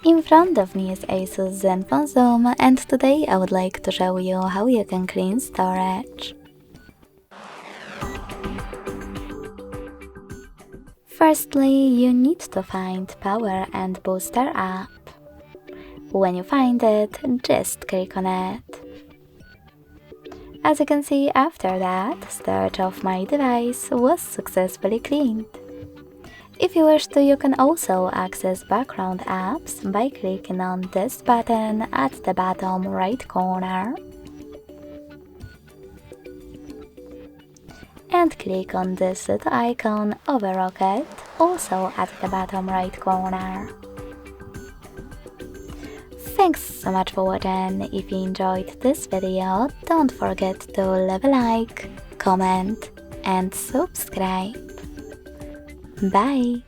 In front of me is ASUS Zenfone Zoom, and today I would like to show you how you can clean storage. Firstly, you need to find Power and Booster app. When you find it, just click on it. As you can see, after that, storage of my device was successfully cleaned. If you wish to, you can also access background apps by clicking on this button at the bottom right corner. And click on this little icon of a rocket, also at the bottom right corner. Thanks so much for watching. If you enjoyed this video, don't forget to leave a like, comment and subscribe. Bye!